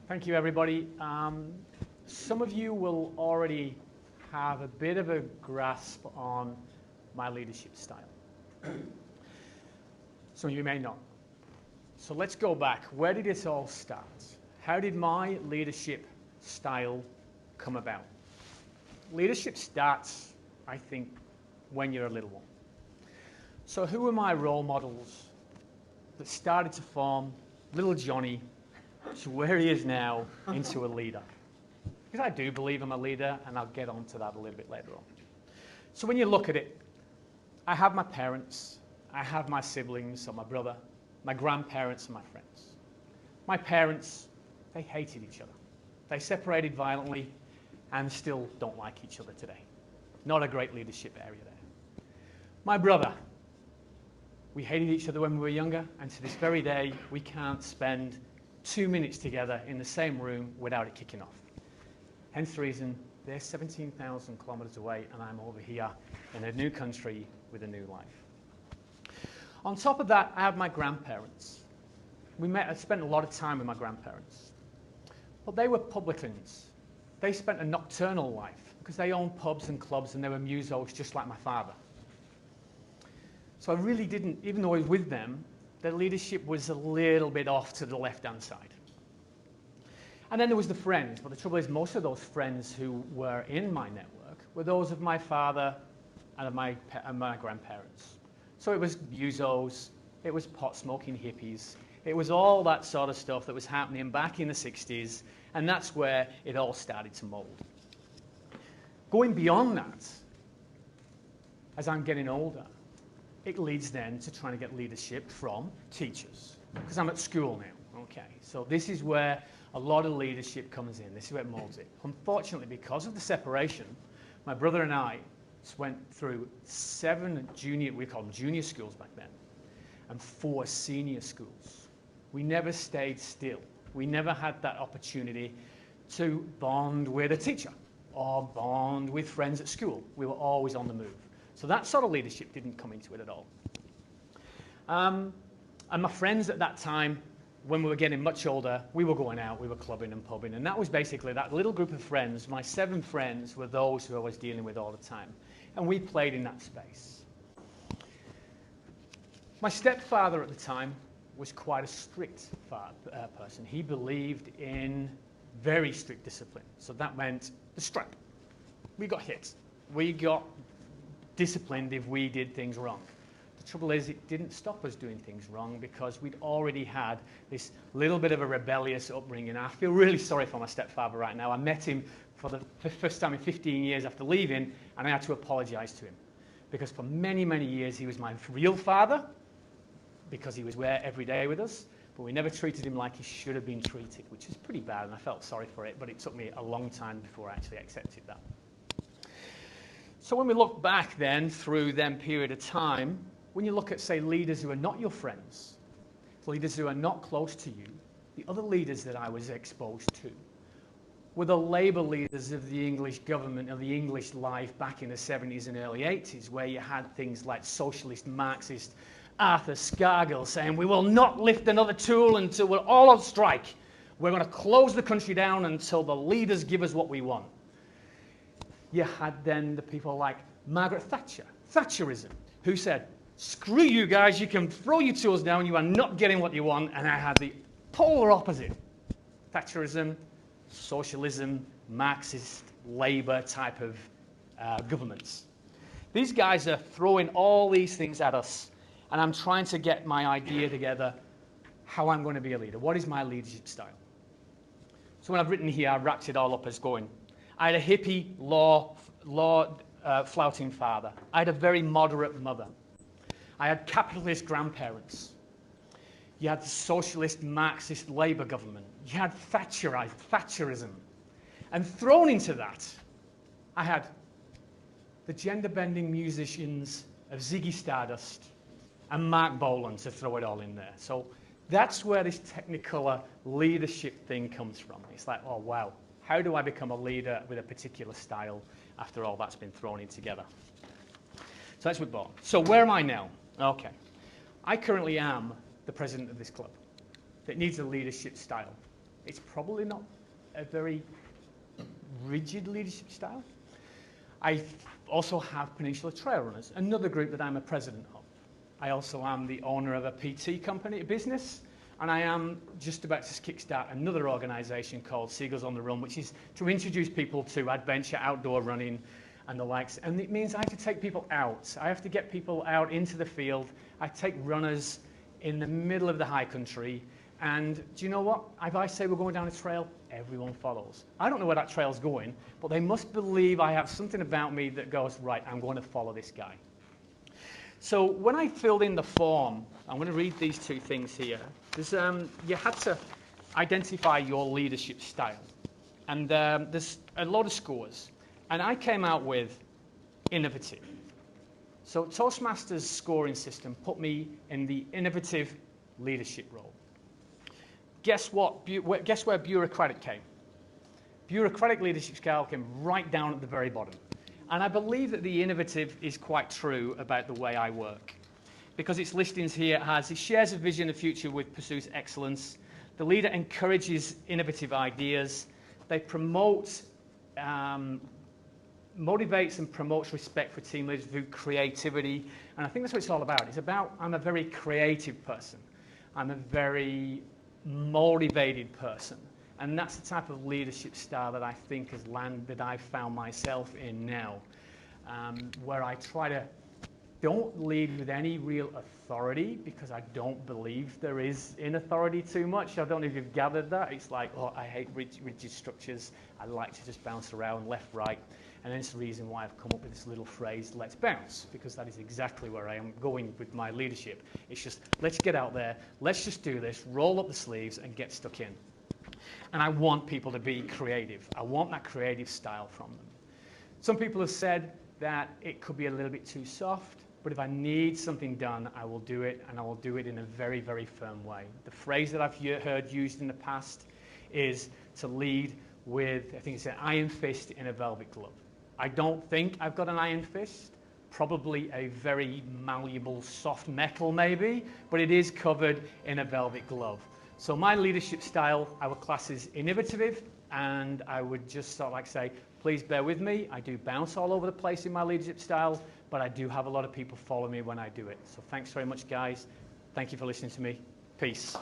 Thank you, everybody. Some of you will already have a bit of a grasp on my leadership style. Some of you may not. So let's go back. Where did this all start? How did my leadership style come about? Leadership starts, I think, when you're a little one. So who are my role models that started to form little Johnny to where he is now into a leader? Because I do believe I'm a leader, and I'll get onto that a little bit later on. So when you look at it, I have my parents, I have my siblings, so my brother, my grandparents, and my friends. My parents, they hated each other. They separated violently and still don't like each other today. Not a great leadership area there. My brother, we hated each other when we were younger, and to this very day, we can't spend 2 minutes together in the same room without it kicking off. Hence the reason they're 17,000 kilometers away, and I'm over here in a new country with a new life. On top of that, I have my grandparents. I spent a lot of time with my grandparents. But they were publicans. They spent a nocturnal life because they owned pubs and clubs, and they were musos just like my father. So I really didn't, even though I was with them, their leadership was a little bit off to the left-hand side. And then there was the friends. But the trouble is, most of those friends who were in my network were those of my father and of my grandparents. So it was musos, it was pot-smoking hippies, it was all that sort of stuff that was happening back in the 60s, and that's where it all started to mold. Going beyond that, as I'm getting older, it leads then to trying to get leadership from teachers, because I'm at school now. Okay, so this is where a lot of leadership comes in. This is where it molds it. Unfortunately, because of the separation, my brother and I went through 7 junior, we call them junior schools back then, and 4 senior schools. We never stayed still. We never had that opportunity to bond with a teacher or bond with friends at school. We were always on the move. So that sort of leadership didn't come into it at all. And my friends at that time, when we were getting much older, we were going out, we were clubbing and pubbing, and that was basically that little group of friends. My 7 friends were those who I was dealing with all the time, and we played in that space. My stepfather at the time was quite a strict person. He believed in very strict discipline, so that meant the strap. We got hit. We got disciplined if we did things wrong. The trouble is, it didn't stop us doing things wrong because we'd already had this little bit of a rebellious upbringing. I feel really sorry for my stepfather right now. I met him for the first time in 15 years after leaving, and I had to apologize to him because for many, many years he was my real father because he was there every day with us, but we never treated him like he should have been treated, which is pretty bad, and I felt sorry for it, but it took me a long time before I actually accepted that. So when we look back then through them period of time, when you look at, say, leaders who are not your friends, leaders who are not close to you, the other leaders that I was exposed to were the Labour leaders of the English government, of the English life back in the 70s and early 80s, where you had things like socialist, Marxist, Arthur Scargill saying, we will not lift another tool until we're all on strike. We're going to close the country down until the leaders give us what we want. You had then the people like Margaret Thatcher, Thatcherism, who said, screw you guys, you can throw your tools down, you are not getting what you want. And I had the polar opposite. Thatcherism, socialism, Marxist, Labour type of governments. These guys are throwing all these things at us, and I'm trying to get my idea together how I'm going to be a leader. What is my leadership style? So when I've written here, I've wrapped it all up as going. I had a hippie, law-flouting father. I had a very moderate mother. I had capitalist grandparents. You had the socialist, Marxist Labour government. You had Thatcherism. And thrown into that, I had the gender-bending musicians of Ziggy Stardust and Mark Bolan to throw it all in there. So that's where this Technicolor leadership thing comes from. It's like, oh, wow. How do I become a leader with a particular style after all that's been thrown in together? So that's what bought. So where am I now? Okay. I currently am the president of this club that needs a leadership style. It's probably not a very rigid leadership style. I also have Peninsula Trail Runners, another group that I'm a president of. I also am the owner of a PT company, a business, and I am just about to kickstart another organisation called Seagulls on the Run, which is to introduce people to adventure, outdoor running, and the likes. And it means I have to take people out. I have to get people out into the field. I take runners in the middle of the high country. And do you know what? If I say we're going down a trail, everyone follows. I don't know where that trail's going, but they must believe I have something about me that goes, right, I'm going to follow this guy. So when I filled in the form, I'm going to read these two things here. There's, you had to identify your leadership style. And there's a lot of scores. And I came out with innovative. So Toastmasters scoring system put me in the innovative leadership role. Guess what? Guess where bureaucratic came? Bureaucratic leadership scale came right down at the very bottom. And I believe that the innovative is quite true about the way I work. Because its listings here has, it shares a vision of future with pursues excellence. The leader encourages innovative ideas. They promote, motivates and promotes respect for team leaders through creativity. And I think that's what it's all about. It's about, I'm a very creative person. I'm a very motivated person. And that's the type of leadership style that I think has landed, that I've found myself in now, where I try to don't lead with any real authority, because I don't believe there is in authority too much. I don't know if you've gathered that. It's like, oh, I hate rigid structures. I like to just bounce around left, right. And that's the reason why I've come up with this little phrase, let's bounce, because that is exactly where I am going with my leadership. It's just, let's get out there, let's just do this, roll up the sleeves and get stuck in. And I want people to be creative. I want that creative style from them. Some people have said that it could be a little bit too soft, but if I need something done, I will do it, and I will do it in a very, very firm way. The phrase that I've heard used in the past is to lead with, I think it's an iron fist in a velvet glove. I don't think I've got an iron fist, probably a very malleable soft metal maybe, but it is covered in a velvet glove. So my leadership style, I would class as innovative, and I would just sort of like say, please bear with me. I do bounce all over the place in my leadership style, but I do have a lot of people follow me when I do it. So thanks very much, guys. Thank you for listening to me. Peace.